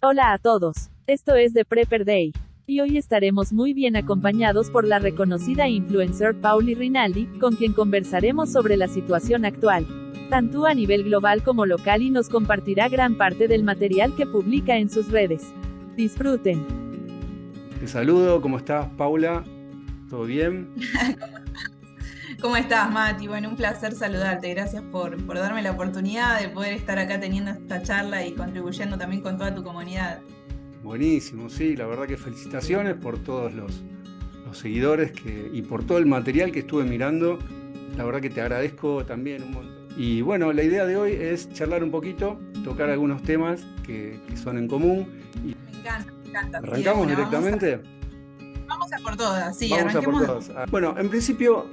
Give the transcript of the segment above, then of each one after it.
Hola a todos. Esto es The Prepper Day. Y hoy estaremos muy bien acompañados por la reconocida influencer Pauli Rinaldi, con quien conversaremos sobre la situación actual, tanto a nivel global como local, y nos compartirá gran parte del material que publica en sus redes. Disfruten. Te saludo, ¿cómo estás, Paula? ¿Todo bien? ¿Cómo estás, Mati? Bueno, un placer saludarte. Gracias por darme la oportunidad de poder estar acá teniendo esta charla y contribuyendo también con toda tu comunidad. Buenísimo, sí, la verdad que felicitaciones por todos los seguidores y por todo el material que estuve mirando. La verdad que te agradezco también un montón. Y bueno, la idea de hoy es charlar un poquito, tocar algunos temas que son en común. Me encanta. ¿Arrancamos directamente? Vamos a por todas, sí, Vamos arranquemos. a por todas. Bueno, en principio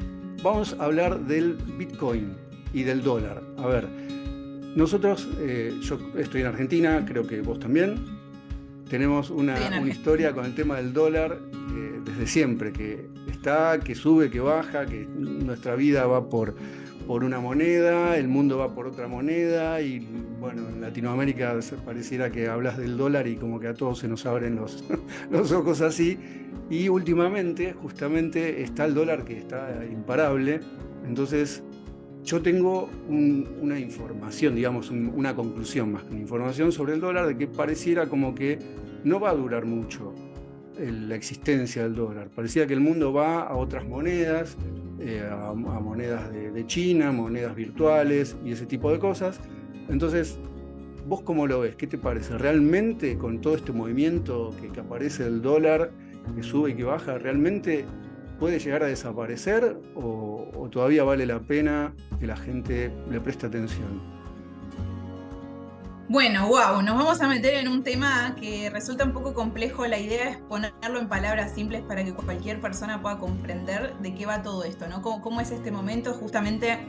vamos a hablar del Bitcoin y del dólar. A ver, nosotros, yo estoy en Argentina, creo que vos también. Tenemos una historia con el tema del dólar desde siempre, que sube, que baja, que nuestra vida va por una moneda, el mundo va por otra moneda, y bueno, en Latinoamérica pareciera que hablas del dólar y como que a todos se nos abren los ojos así, y últimamente justamente está el dólar que está imparable. Entonces yo tengo una información, digamos, una conclusión más que una información sobre el dólar, de que pareciera como que no va a durar mucho la existencia del dólar. Parecía que el mundo va a otras monedas, a monedas de China, monedas virtuales y ese tipo de cosas. Entonces, ¿vos cómo lo ves? ¿Qué te parece? ¿Realmente con todo este movimiento que aparece el dólar, que sube y que baja, realmente puede llegar a desaparecer o todavía vale la pena que la gente le preste atención? Bueno, wow, nos vamos a meter en un tema que resulta un poco complejo. La idea es ponerlo en palabras simples para que cualquier persona pueda comprender de qué va todo esto, ¿no? ¿Cómo es este momento? Justamente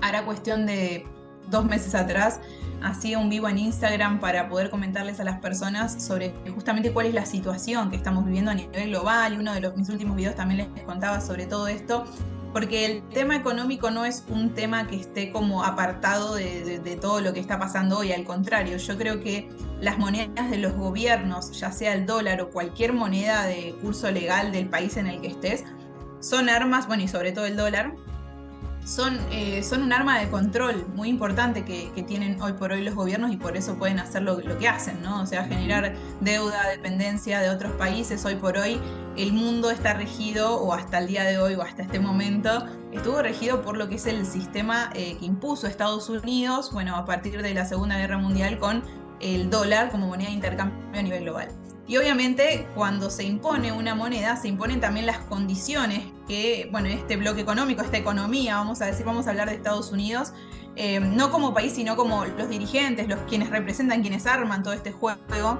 hará cuestión de 2 meses atrás hacía un vivo en Instagram para poder comentarles a las personas sobre justamente cuál es la situación que estamos viviendo a nivel global, y uno de mis últimos videos también les contaba sobre todo esto, porque el tema económico no es un tema que esté como apartado de todo lo que está pasando hoy. Al contrario, yo creo que las monedas de los gobiernos, ya sea el dólar o cualquier moneda de curso legal del país en el que estés, son armas, bueno, y sobre todo el dólar, son un arma de control muy importante que tienen hoy por hoy los gobiernos, y por eso pueden hacer lo que hacen, ¿no? O sea, generar deuda, dependencia de otros países. Hoy por hoy el mundo está regido, o hasta el día de hoy, o hasta este momento, estuvo regido por lo que es el sistema que impuso Estados Unidos, bueno, a partir de la Segunda Guerra Mundial, con el dólar como moneda de intercambio a nivel global. Y obviamente cuando se impone una moneda, se imponen también las condiciones que, bueno, este bloque económico, esta economía, vamos a hablar de Estados Unidos, no como país, sino como los dirigentes, quienes representan, quienes arman todo este juego.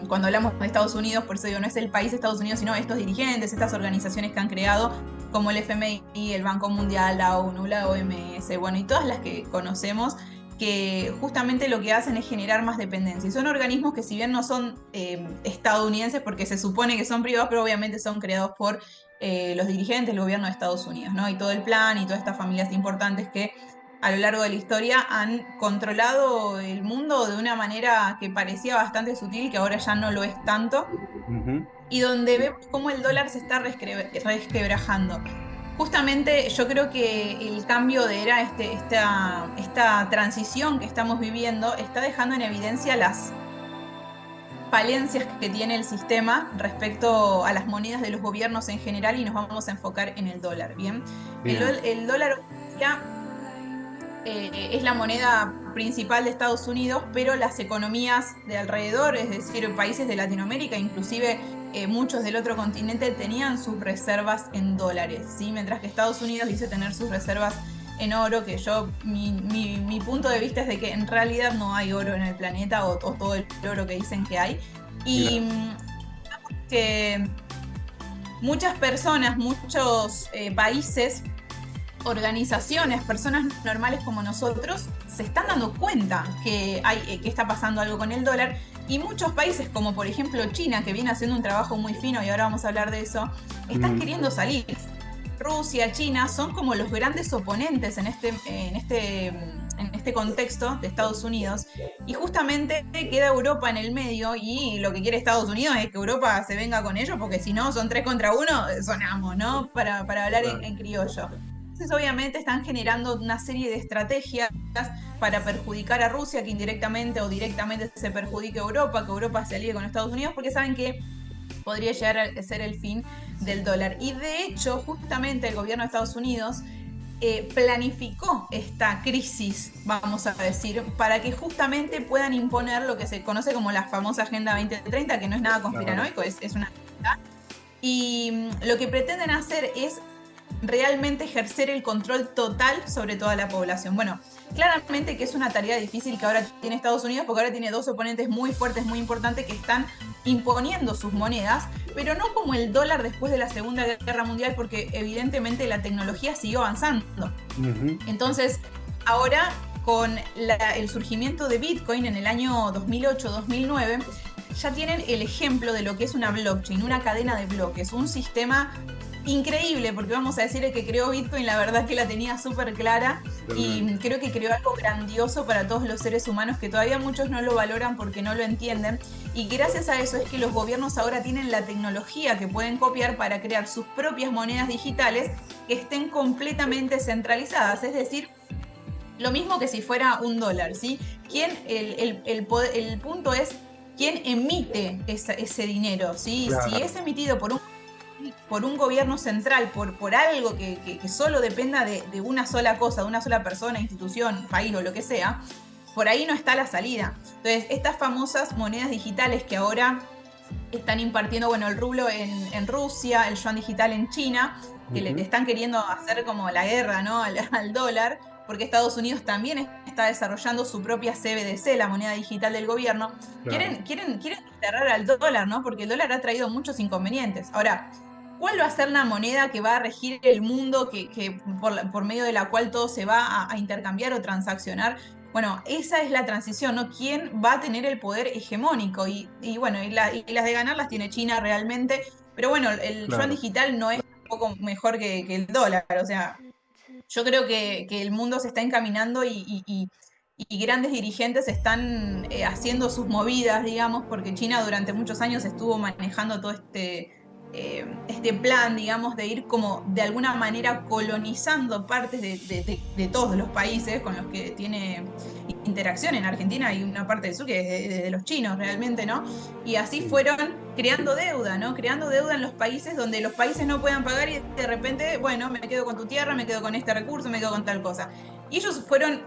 Cuando hablamos de Estados Unidos, por eso digo, no es el país de Estados Unidos, sino estos dirigentes, estas organizaciones que han creado, como el FMI, el Banco Mundial, la ONU, la OMS, bueno, y todas las que conocemos, que justamente lo que hacen es generar más dependencia. Y son organismos que, si bien no son estadounidenses, porque se supone que son privados, pero obviamente son creados por los dirigentes del gobierno de Estados Unidos, ¿no? Y todo el plan y todas estas familias importantes que a lo largo de la historia han controlado el mundo de una manera que parecía bastante sutil, que ahora ya no lo es tanto, y donde vemos cómo el dólar se está resquebrajando. Justamente yo creo que el cambio de era, esta transición que estamos viviendo, está dejando en evidencia las falencias que tiene el sistema respecto a las monedas de los gobiernos en general, y nos vamos a enfocar en el dólar, ¿bien? El dólar ya es la moneda principal de Estados Unidos, pero las economías de alrededor, es decir, países de Latinoamérica, inclusive muchos del otro continente, tenían sus reservas en dólares, ¿sí? Mientras que Estados Unidos dice tener sus reservas en oro, que mi punto de vista es de que en realidad no hay oro en el planeta, o todo el oro que dicen que hay. Y que muchas personas, muchos países, organizaciones, personas normales como nosotros, se están dando cuenta que está pasando algo con el dólar, y muchos países, como por ejemplo China, que viene haciendo un trabajo muy fino, y ahora vamos a hablar de eso, están queriendo salir. Rusia, China son como los grandes oponentes en este en este contexto de Estados Unidos, y justamente queda Europa en el medio, y lo que quiere Estados Unidos es que Europa se venga con ellos, porque si no son 3 contra 1, sonamos, ¿no? Para hablar en criollo. Entonces, obviamente, están generando una serie de estrategias para perjudicar a Rusia, que indirectamente o directamente se perjudique a Europa, que Europa se alíe con Estados Unidos, porque saben que podría llegar a ser el fin del dólar. Y de hecho, justamente el gobierno de Estados Unidos planificó esta crisis, vamos a decir, para que justamente puedan imponer lo que se conoce como la famosa Agenda 2030, que no es nada conspiranoico, es una agenda. Y lo que pretenden hacer es realmente ejercer el control total sobre toda la población. Bueno, claramente que es una tarea difícil que ahora tiene Estados Unidos, porque ahora tiene 2 oponentes muy fuertes, muy importantes, que están imponiendo sus monedas, pero no como el dólar después de la Segunda Guerra Mundial, porque evidentemente la tecnología siguió avanzando. Entonces, ahora con el surgimiento de Bitcoin en el año 2008-2009, ya tienen el ejemplo de lo que es una blockchain, una cadena de bloques, un sistema increíble, porque vamos a decir, el que creó Bitcoin, la verdad que la tenía súper clara, y creo que creó algo grandioso para todos los seres humanos, que todavía muchos no lo valoran porque no lo entienden, y gracias a eso es que los gobiernos ahora tienen la tecnología que pueden copiar para crear sus propias monedas digitales que estén completamente centralizadas, es decir, lo mismo que si fuera un dólar, ¿sí? El punto es quién emite ese dinero, ¿sí? Claro. Si es emitido por un gobierno central, por algo que solo dependa de una sola cosa, de una sola persona, institución, país o lo que sea, por ahí no está la salida. Entonces, estas famosas monedas digitales que ahora están impartiendo, bueno, el rublo en Rusia, el yuan digital en China, que le están queriendo hacer como la guerra, ¿no? al dólar, porque Estados Unidos también está desarrollando su propia CBDC, la moneda digital del gobierno. Claro. Quieren cerrar al dólar, ¿no? Porque el dólar ha traído muchos inconvenientes. Ahora, ¿cuál va a ser la moneda que va a regir el mundo, que por medio de la cual todo se va a intercambiar o transaccionar? Bueno, esa es la transición, ¿no? ¿Quién va a tener el poder hegemónico? Y bueno, y las de ganar las tiene China realmente, pero bueno, el yuan digital no es un poco mejor que el dólar, o sea, yo creo que el mundo se está encaminando y grandes dirigentes están haciendo sus movidas, digamos, porque China durante muchos años estuvo manejando todo este plan, digamos, de ir como de alguna manera colonizando partes de todos los países con los que tiene interacción. En Argentina hay una parte del sur que es de los chinos realmente, ¿no? Y así fueron creando deuda, ¿no? Creando deuda en los países donde los países no puedan pagar y de repente, bueno, me quedo con tu tierra, me quedo con este recurso, me quedo con tal cosa. Y ellos fueron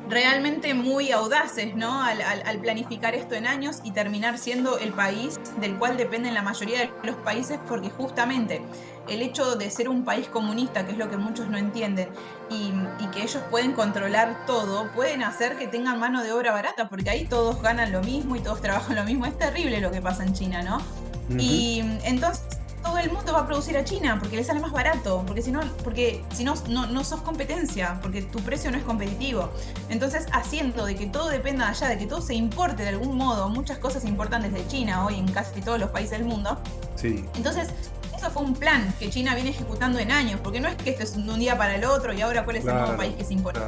realmente muy audaces, ¿no? Al planificar esto en años y terminar siendo el país del cual dependen la mayoría de los países, porque justamente el hecho de ser un país comunista, que es lo que muchos no entienden, y que ellos pueden controlar todo, pueden hacer que tengan mano de obra barata, porque ahí todos ganan lo mismo y todos trabajan lo mismo. Es terrible lo que pasa en China, ¿no? Y entonces todo el mundo va a producir a China porque le sale más barato, porque si no no sos competencia, porque tu precio no es competitivo. Entonces, haciendo de que todo dependa de allá, de que todo se importe de algún modo, muchas cosas importantes de China hoy en casi todos los países del mundo. Sí. Entonces, eso fue un plan que China viene ejecutando en años, porque no es que esto es de un día para el otro y ahora cuál es el nuevo país que se impone.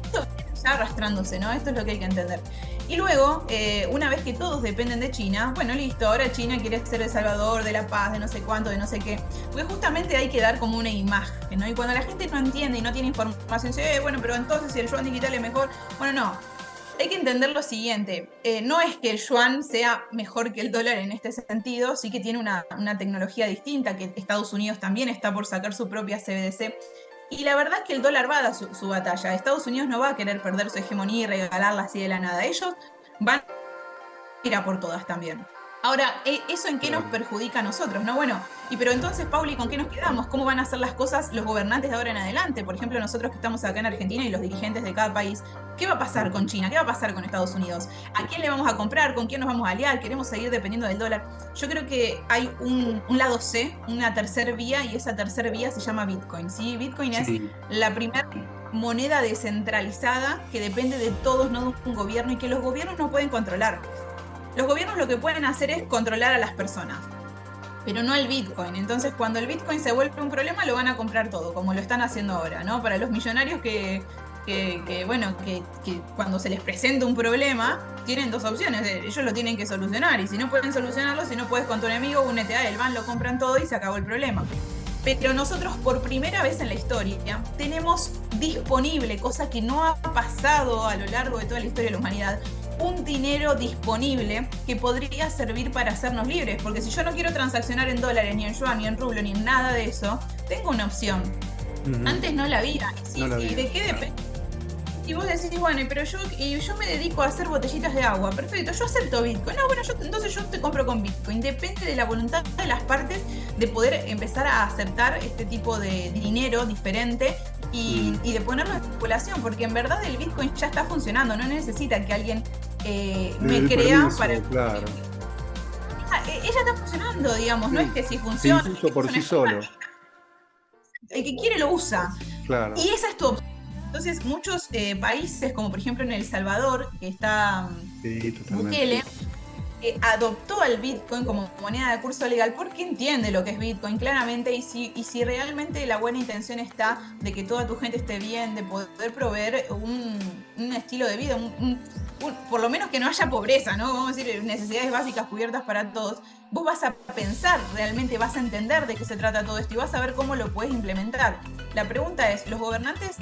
Esto viene ya arrastrándose, ¿no? Esto es lo que hay que entender. Y luego, una vez que todos dependen de China, bueno, listo, ahora China quiere ser el salvador de la paz, de no sé cuánto, de no sé qué. Porque justamente hay que dar como una imagen, ¿no? Y cuando la gente no entiende y no tiene información, dice, bueno, pero entonces si el yuan digital es mejor. Bueno, no. Hay que entender lo siguiente. No es que el yuan sea mejor que el dólar en este sentido, sí que tiene una tecnología distinta, que Estados Unidos también está por sacar su propia CBDC. Y la verdad es que el dólar va a dar su batalla. Estados Unidos no va a querer perder su hegemonía y regalarla así de la nada. Ellos van a ir a por todas también. Ahora, ¿eso en qué nos perjudica a nosotros? ¿No? Bueno, pero entonces, Pauli, ¿con qué nos quedamos? ¿Cómo van a hacer las cosas los gobernantes de ahora en adelante? Por ejemplo, nosotros que estamos acá en Argentina y los dirigentes de cada país. ¿Qué va a pasar con China? ¿Qué va a pasar con Estados Unidos? ¿A quién le vamos a comprar? ¿Con quién nos vamos a aliar? ¿Queremos seguir dependiendo del dólar? Yo creo que hay un lado C, una tercera vía, y esa tercera vía se llama Bitcoin, ¿sí? Bitcoin es la primera moneda descentralizada que depende de todos, no de un gobierno, y que los gobiernos no pueden controlar. Los gobiernos lo que pueden hacer es controlar a las personas, pero no el Bitcoin. Entonces, cuando el Bitcoin se vuelve un problema, lo van a comprar todo, como lo están haciendo ahora, ¿no? Para los millonarios que bueno, que cuando se les presenta un problema, tienen dos opciones. Ellos lo tienen que solucionar. Y si no pueden solucionarlo, si no puedes con tu enemigo, únete a él, van, lo compran todo y se acabó el problema. Pero nosotros por primera vez en la historia tenemos disponible, cosa que no ha pasado a lo largo de toda la historia de la humanidad, un dinero disponible que podría servir para hacernos libres. Porque si yo no quiero transaccionar en dólares, ni en yuan, ni en rublo, ni en nada de eso, tengo una opción. Antes no la había. ¿Y de qué depende? Y vos decís, bueno, pero yo me dedico a hacer botellitas de agua. Perfecto, yo acepto Bitcoin. No, bueno, entonces yo te compro con Bitcoin. Depende de la voluntad de las partes de poder empezar a aceptar este tipo de dinero diferente y de ponerlo en circulación. Porque en verdad el Bitcoin ya está funcionando. No necesita que alguien me crea permiso, para... Claro. Ella está funcionando, digamos. Sí. No es que si funciona... Se impuso por sí solo. El que quiere lo usa. Claro. Y esa es tu opción. Entonces, muchos países, como por ejemplo en El Salvador, que está Bukele, adoptó al Bitcoin como moneda de curso legal porque entiende lo que es Bitcoin claramente y si realmente la buena intención está de que toda tu gente esté bien, de poder proveer un estilo de vida, por lo menos que no haya pobreza, ¿no? Vamos a decir, necesidades básicas cubiertas para todos. Vos vas a pensar, realmente vas a entender de qué se trata todo esto y vas a ver cómo lo puedes implementar. La pregunta es, ¿los gobernantes,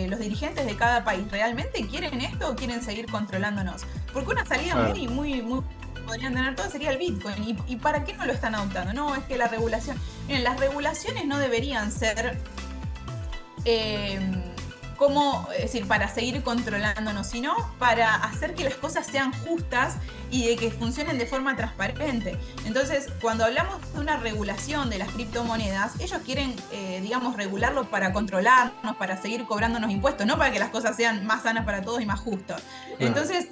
los dirigentes de cada país realmente quieren esto o quieren seguir controlándonos? Porque una salida muy podrían tener todo sería el Bitcoin. ¿Y para qué no lo están adoptando? No, es que la regulación... Miren, las regulaciones no deberían ser... es decir, para seguir controlándonos, sino para hacer que las cosas sean justas y de que funcionen de forma transparente. Entonces, cuando hablamos de una regulación de las criptomonedas, ellos quieren, digamos, regularlo para controlarnos, para seguir cobrándonos impuestos, no para que las cosas sean más sanas para todos y más justas. Entonces,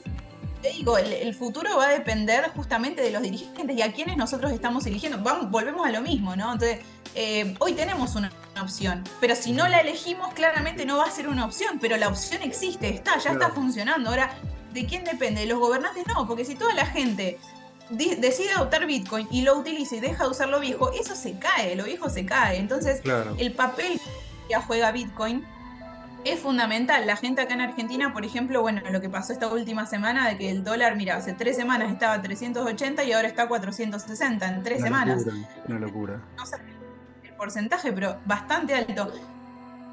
te digo, el futuro va a depender justamente de los dirigentes y a quienes nosotros estamos eligiendo. Volvemos a lo mismo, ¿no? Entonces, hoy tenemos una opción, pero si no la elegimos, claramente no va a ser una opción, pero la opción existe, ya está funcionando. Ahora, ¿de quién depende? ¿De los gobernantes? No, porque si toda la gente decide adoptar Bitcoin y lo utiliza y deja de usar lo viejo, eso se cae, lo viejo se cae. Entonces, el papel que juega Bitcoin es fundamental. La gente acá en Argentina, por ejemplo, bueno, lo que pasó esta última semana de que el dólar, mira, hace 3 semanas estaba a 380 y ahora está a 460 en 3 semanas. Una locura. No sé el porcentaje, pero bastante alto.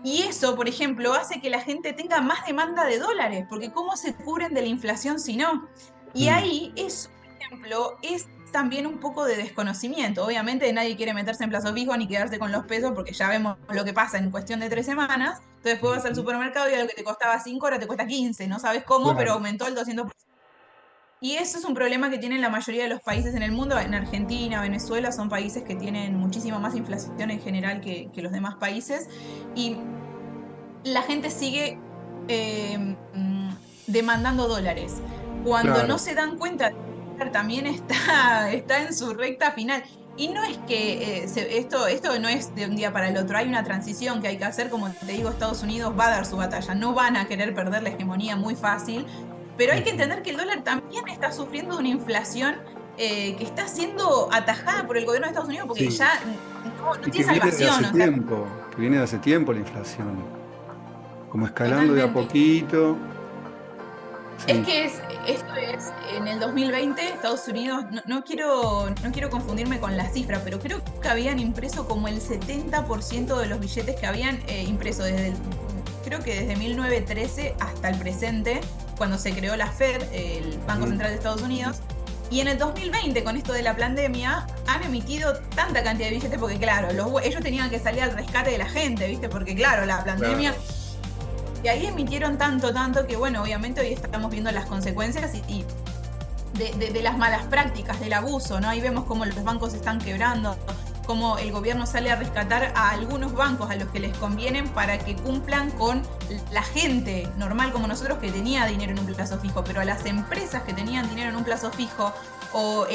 Y eso, por ejemplo, hace que la gente tenga más demanda de dólares, porque ¿cómo se cubren de la inflación si no? Y ahí, eso, por ejemplo, es también un poco de desconocimiento. Obviamente nadie quiere meterse en plazo fijo ni quedarse con los pesos, porque ya vemos lo que pasa en cuestión de 3 semanas. Entonces después vas al supermercado y a lo que te costaba 5 ahora te cuesta 15. No sabes cómo, pero aumentó el 200%. Y eso es un problema que tienen la mayoría de los países en el mundo. En Argentina, Venezuela son países que tienen muchísima más inflación en general que los demás países. Y la gente sigue demandando dólares. Cuando no se dan cuenta, también está en su recta final. Y no es que esto no es de un día para el otro. Hay una transición que hay que hacer. Como te digo, Estados Unidos va a dar su batalla. No van a querer perder la hegemonía muy fácil. Pero hay que entender que el dólar también está sufriendo una inflación que está siendo atajada por el gobierno de Estados Unidos porque ya no tiene salvación. Que viene de hace tiempo la inflación. Como escalando de a poquito. Sí. Es que esto es en el 2020 Estados Unidos, no quiero confundirme con la cifra, pero creo que habían impreso como el 70% de los billetes que habían impreso creo que desde 1913 hasta el presente, cuando se creó la Fed, el Banco Central de Estados Unidos. Y en el 2020, con esto de la pandemia, han emitido tanta cantidad de billetes porque, claro, ellos tenían que salir al rescate de la gente, ¿viste? Porque, claro, la pandemia... Y ahí emitieron tanto que, bueno, obviamente hoy estamos viendo las consecuencias y de las malas prácticas, del abuso, ¿no? Ahí vemos cómo los bancos están quebrando, cómo el gobierno sale a rescatar a algunos bancos a los que les convienen para que cumplan con la gente normal como nosotros que tenía dinero en un plazo fijo, pero a las empresas que tenían dinero en un plazo fijo o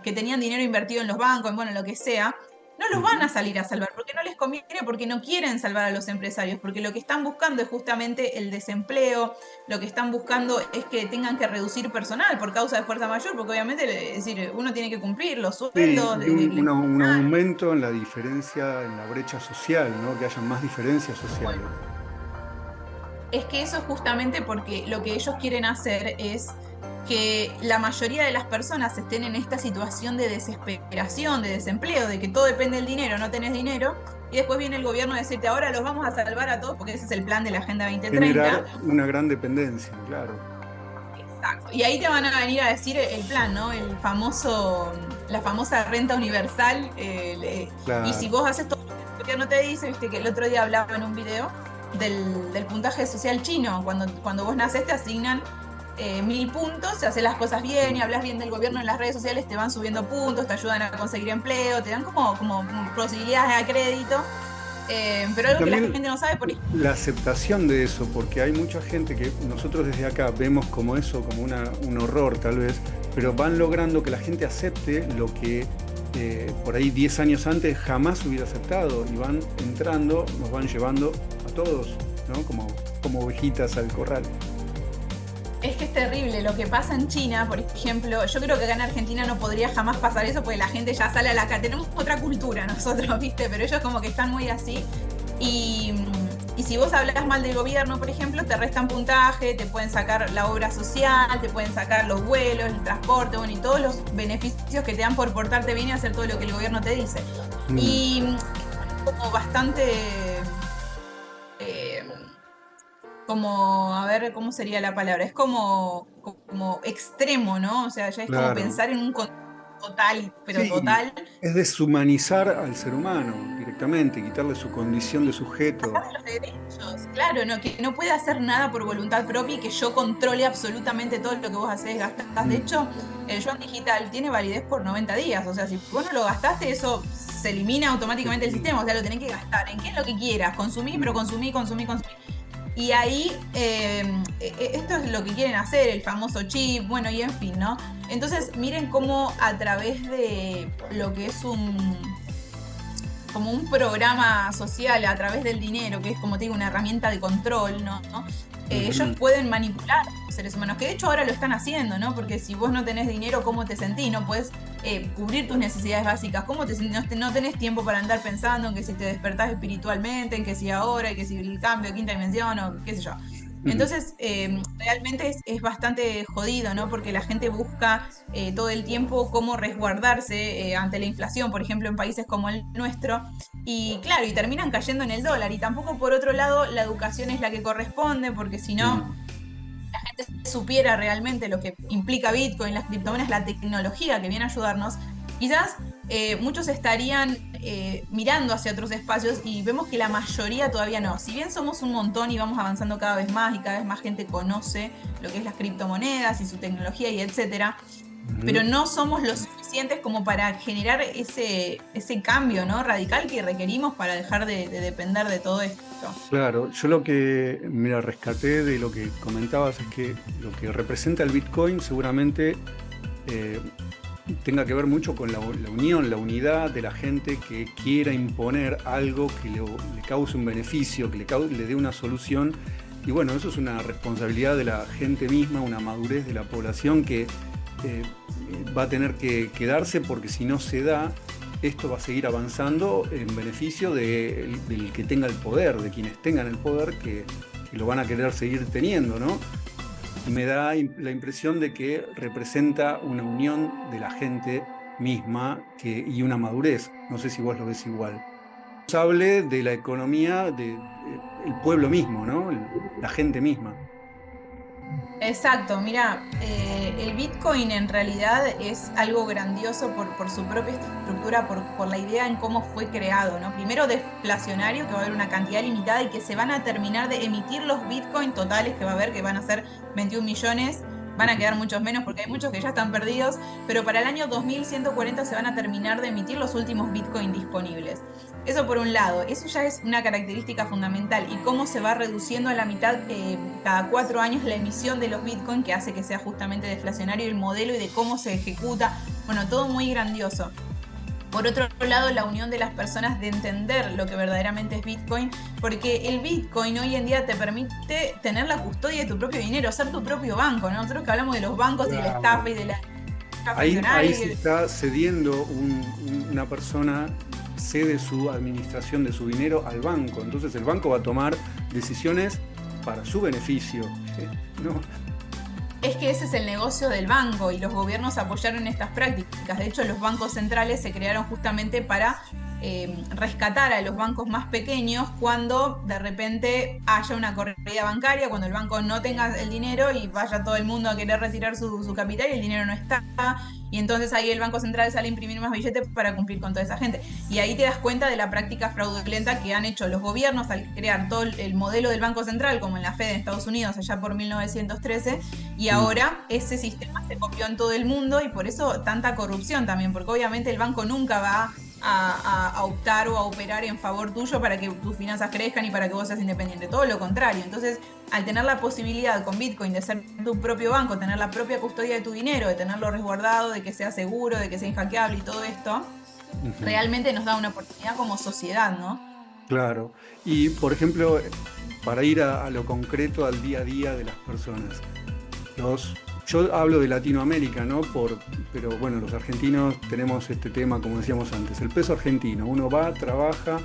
que tenían dinero invertido en los bancos, bueno, lo que sea, no los van a salir a salvar, porque no les conviene, porque no quieren salvar a los empresarios, porque lo que están buscando es justamente el desempleo, lo que están buscando es que tengan que reducir personal por causa de fuerza mayor, porque obviamente, es decir, uno tiene que cumplir los sueldos. Sí, un aumento en la diferencia, en la brecha social, ¿no? Que haya más diferencias sociales. Es que eso es justamente porque lo que ellos quieren hacer es que la mayoría de las personas estén en esta situación de desesperación, de desempleo, de que todo depende del dinero, no tenés dinero, y después viene el gobierno a decirte, ahora los vamos a salvar a todos, porque ese es el plan de la Agenda 2030. Generar una gran dependencia, claro. Exacto. Y ahí te van a venir a decir el plan, ¿no? La famosa renta universal. Claro. Y si vos haces todo lo que el gobierno te dice, viste que el otro día hablaba en un video del puntaje social chino. Cuando vos naces te asignan 1000 puntos, si haces las cosas bien y hablas bien del gobierno en las redes sociales, te van subiendo puntos, te ayudan a conseguir empleo, te dan como posibilidades de crédito. Pero algo que la gente no sabe, por ejemplo. La aceptación de eso, porque hay mucha gente que nosotros desde acá vemos como eso, como un horror tal vez, pero van logrando que la gente acepte lo que por ahí 10 años antes jamás hubiera aceptado, y van entrando, nos van llevando a todos, ¿no? Como ovejitas al corral. Es que es terrible lo que pasa en China, por ejemplo. Yo creo que acá en Argentina no podría jamás pasar eso, porque la gente ya sale a la calle. Tenemos otra cultura nosotros, ¿viste? Pero ellos como que están muy así. Y si vos hablas mal del gobierno, por ejemplo, te restan puntaje, te pueden sacar la obra social, te pueden sacar los vuelos, el transporte, bueno, y todos los beneficios que te dan por portarte bien y hacer todo lo que el gobierno te dice. Y como bastante... como, a ver, ¿cómo sería la palabra? Es como extremo, ¿no? O sea, ya es como pensar en un total, pero sí, total. Es deshumanizar al ser humano directamente, quitarle su condición de sujeto. Los derechos, claro, no, que no puede hacer nada por voluntad propia y que yo controle absolutamente todo lo que vos hacés, gastás. De hecho, el yuan digital tiene validez por 90 días, o sea, si vos no lo gastaste, eso se elimina automáticamente el sistema, o sea, lo tenés que gastar en qué es lo que quieras, consumir, pero consumir. Y ahí, esto es lo que quieren hacer, el famoso chip, bueno, y en fin, ¿no? Entonces, miren cómo a través de lo que es como un programa social, a través del dinero, que es, como te digo, una herramienta de control, ¿no? Ellos pueden manipular a los seres humanos, que de hecho ahora lo están haciendo, ¿no? Porque si vos no tenés dinero, ¿cómo te sentís? No podés cubrir tus necesidades básicas. ¿Cómo te sentís? No tenés tiempo para andar pensando en que si te despertás espiritualmente, en que si ahora, en que si el cambio de quinta dimensión, o qué sé yo. Entonces, realmente es bastante jodido, ¿no? Porque la gente busca todo el tiempo cómo resguardarse ante la inflación, por ejemplo, en países como el nuestro. Y claro, y terminan cayendo en el dólar. Y tampoco, por otro lado, la educación es la que corresponde, porque si no, la gente supiera realmente lo que implica Bitcoin, las criptomonedas, la tecnología que viene a ayudarnos, quizás muchos estarían mirando hacia otros espacios, y vemos que la mayoría todavía no. Si bien somos un montón y vamos avanzando cada vez más y cada vez más gente conoce lo que es las criptomonedas y su tecnología y etcétera, pero no somos lo suficientes como para generar ese cambio, ¿no? Radical que requerimos para dejar de depender de todo esto. Claro, yo lo que rescaté de lo que comentabas es que lo que representa el Bitcoin seguramente tenga que ver mucho con la unión, la unidad de la gente que quiera imponer algo que le cause un beneficio, que le dé una solución. Y bueno, eso es una responsabilidad de la gente misma, una madurez de la población que va a tener que quedarse, porque si no se da, esto va a seguir avanzando en beneficio del que tenga el poder, de quienes tengan el poder, que lo van a querer seguir teniendo, ¿no? Me da la impresión de que representa una unión de la gente misma y una madurez. No sé si vos lo ves igual. Hable de la economía del pueblo mismo, ¿no? La gente misma. Exacto, mira, el Bitcoin en realidad es algo grandioso por su propia estructura, por la idea en cómo fue creado, ¿no? Primero deflacionario, que va a haber una cantidad limitada y que se van a terminar de emitir los Bitcoin totales que va a haber, que van a ser 21 millones, van a quedar muchos menos porque hay muchos que ya están perdidos, pero para el año 2140 se van a terminar de emitir los últimos Bitcoin disponibles. Eso por un lado, eso ya es una característica fundamental, y cómo se va reduciendo a la mitad cada 4 años la emisión de los Bitcoin, que hace que sea justamente deflacionario el modelo y de cómo se ejecuta, bueno, todo muy grandioso. Por otro lado, la unión de las personas de entender lo que verdaderamente es Bitcoin, porque el Bitcoin hoy en día te permite tener la custodia de tu propio dinero, ser tu propio banco, ¿no? Nosotros que hablamos de los bancos y de la estafa y de la... Ahí se está cediendo una persona, cede su administración de su dinero al banco. Entonces el banco va a tomar decisiones para su beneficio. ¿No? Es que ese es el negocio del banco y los gobiernos apoyaron estas prácticas. De hecho, los bancos centrales se crearon justamente para rescatar a los bancos más pequeños cuando de repente haya una corrida bancaria, cuando el banco no tenga el dinero y vaya todo el mundo a querer retirar su capital y el dinero no está. Y entonces ahí el Banco Central sale a imprimir más billetes para cumplir con toda esa gente. Y ahí te das cuenta de la práctica fraudulenta que han hecho los gobiernos al crear todo el modelo del Banco Central, como en la Fed en Estados Unidos allá por 1913, y ahora ese sistema se copió en todo el mundo y por eso tanta corrupción también, porque obviamente el banco nunca va a optar o a operar en favor tuyo para que tus finanzas crezcan y para que vos seas independiente, todo lo contrario. Entonces, al tener la posibilidad con Bitcoin de ser tu propio banco, tener la propia custodia de tu dinero, de tenerlo resguardado, de que sea seguro, de que sea inhackeable y todo esto, realmente nos da una oportunidad como sociedad, ¿no? Claro. Y, por ejemplo, para ir a lo concreto, al día a día de las personas, yo hablo de Latinoamérica, ¿no? Pero bueno, los argentinos tenemos este tema, como decíamos antes, el peso argentino. Uno va, trabaja,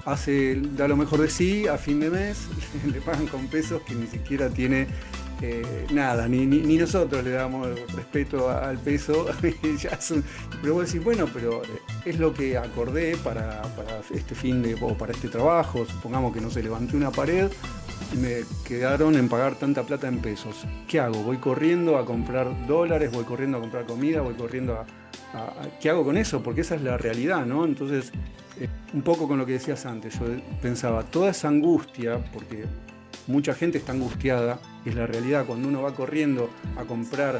da lo mejor de sí, a fin de mes le pagan con pesos que ni siquiera tiene nada, ni nosotros le damos respeto al peso. Pero vos decís, bueno, pero es lo que acordé para este o para este trabajo. Supongamos que no se levanté una pared y me quedaron en pagar tanta plata en pesos. ¿Qué hago? ¿Voy corriendo a comprar dólares? ¿Voy corriendo a comprar comida? ¿Voy corriendo ¿qué hago con eso? Porque esa es la realidad, ¿no? Entonces, un poco con lo que decías antes, yo pensaba, toda esa angustia, porque mucha gente está angustiada, es la realidad, cuando uno va corriendo a comprar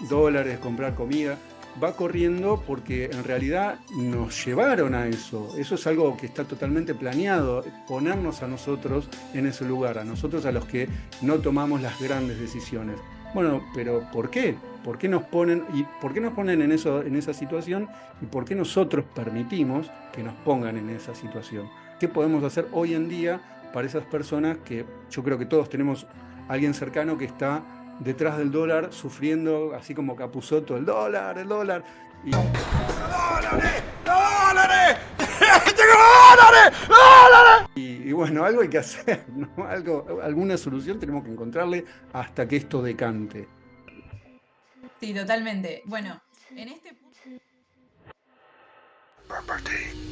dólares, comprar comida, va corriendo porque en realidad nos llevaron a eso. Eso es algo que está totalmente planeado, ponernos a nosotros en ese lugar, a nosotros a los que no tomamos las grandes decisiones. Bueno, pero ¿por qué? ¿Por qué nos ponen en esa situación y por qué nosotros permitimos que nos pongan en esa situación? ¿Qué podemos hacer hoy en día para esas personas que yo creo que todos tenemos a alguien cercano que está detrás del dólar sufriendo así como Capusotto, el dólar y ¡dólares! Y bueno, algo hay que hacer, ¿no? Alguna solución tenemos que encontrarle hasta que esto decante. Sí, totalmente. Bueno, en este punto... Property.